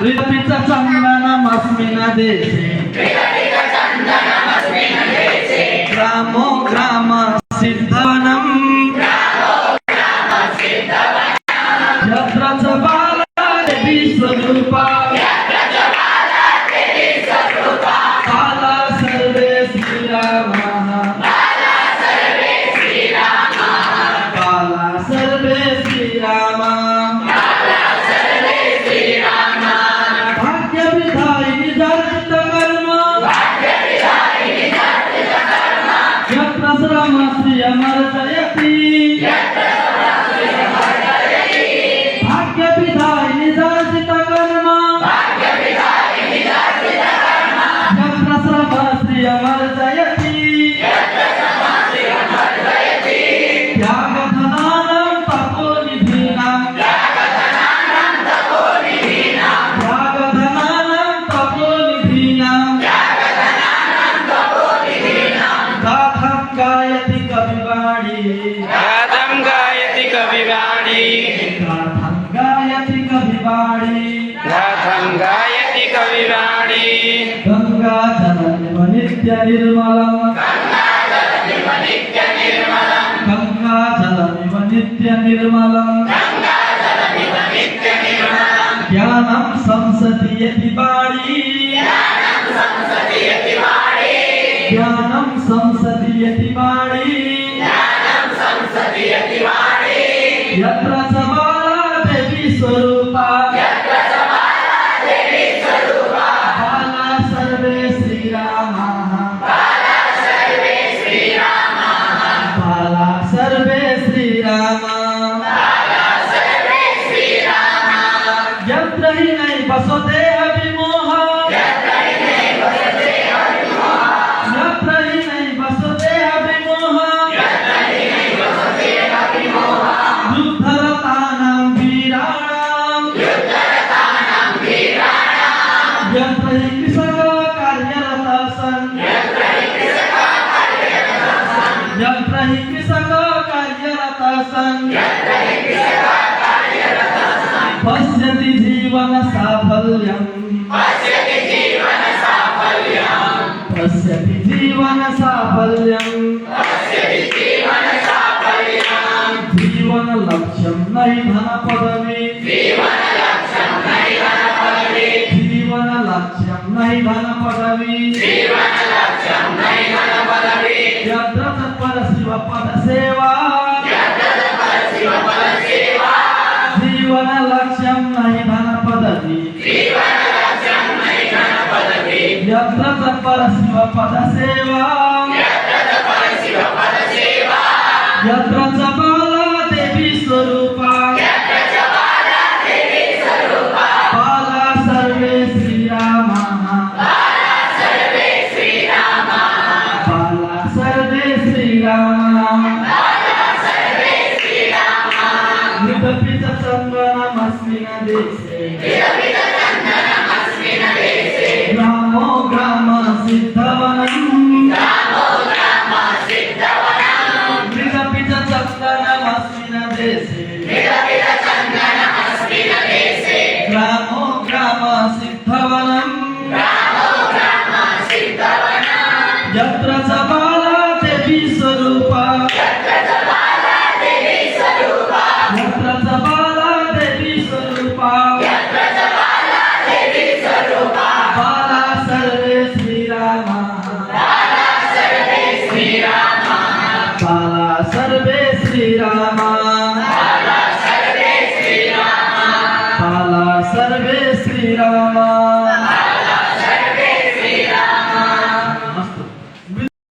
ऋतुचा चंदनमस्मिन् देशे ग्रामो ग्राम सिद्धवनम् यत्र च बाला देवी स्वरूपा बाला सर्वे श्रीरामः बाला सर्वे श्रीरामः भाग्यविधायिनी जागृत कर्म यत्र श्रम श्री अमर जयति भाग्यविधायिनी जागृत कर्म यत्र श्रम श्री अमर जयति त्यागधनानां तपोनिधीनां गायति कविवाणी गाथं गायति कविवाणी गाथं गायति कविवाणी गाथं गायति कविवाणी गंगा जलमिव नित्य निर्मलम् गंगा जलमिव नित्य निर्मलम् गंगा जलमिव नित्य निर्मलम् गंगा जलमिव नित्य निर्मलम् ज्ञानं संसति यति वाणी ज्ञानं संसति यति वाणी ज्ञानं संसति यति वाणी ज्ञानं संसति यति वाणी यत्र च बाला देवी स्वरूपा यत्र च बाला देवी स्वरूपा बाला सर्वे श्रीरामः बाला सर्वे श्रीरामः बाला सर्वे श्रीरामः बाला सर्वे श्रीरामः यत्र हि नैवसते अभिमोह यत्र हि नैवसते अभिमोहः यत्र हि नैवसते अभिमोह यत्र हि नैवसते अभिमोहः युद्धरतानां वीराणां युद्धरतानां वीराणां यत्र हि कृषका कार्यरतः सन् यत्र हि कृषका कार्यरतः सन् यत्र हि कृषका कार्यरतः सन् यत्र हि कृषका कार्यरतः सन् पश्यति जीवन साफल्यम् पश्यति जीवन साफल्यम् पश्यति जीवन साफल्यम् पश्यति जीवन साफल्यम् जीवन लक्ष्यं नहि धन पदवी जीवन लक्ष्यं नहि धन पदवी जीवन लक्ष्यं नहि धन पदवी जीवन लक्ष्यं नहि धन पदवी यत्र तत्पर शिव पद सेवा यत्र तत्पर शिव पद सेवा जीवन लक्ष्यं नहि धन पदवी जीवन लक्ष्यं नहि धन पदवी यत्र तत्पर शिव पद सेवा यत्र तत्पर शिव पद सेवा यत्र च बाला देवी स्वरूपा यत्र च बाला देवी स्वरूपा बाला सर्वे श्रीरामः बाला सर्वे श्रीरामः बाला सर्वे श्रीरामः बाला सर्वे श्रीरामः निदपि च चन्दनमस्मिन् देशे विरमितचन्दनमस्मिन् देशे ग्रामो ग्राम सिद्धवनम् रामो राम सिद्धवनम् निदपि च चन्दनमस्मिन् देशे विरमितचन्दनमस्मिन् देशे ग्रामो ग्राम सिद्धवनम् रामो राम सिद्धवनम् यत्र च बाला देवी स्वरूपा यत्र च बाला देवी स्वरूपा यत्र च बाला देवी स्वरूपा यत्र च बाला देवी स्वरूपा बाला सर्वे श्रीरामः बाला सर्वे श्रीरामः बाला सर्वे श्रीरामः बाला सर्वे श्रीरामः बाला सर्वे श्रीरामः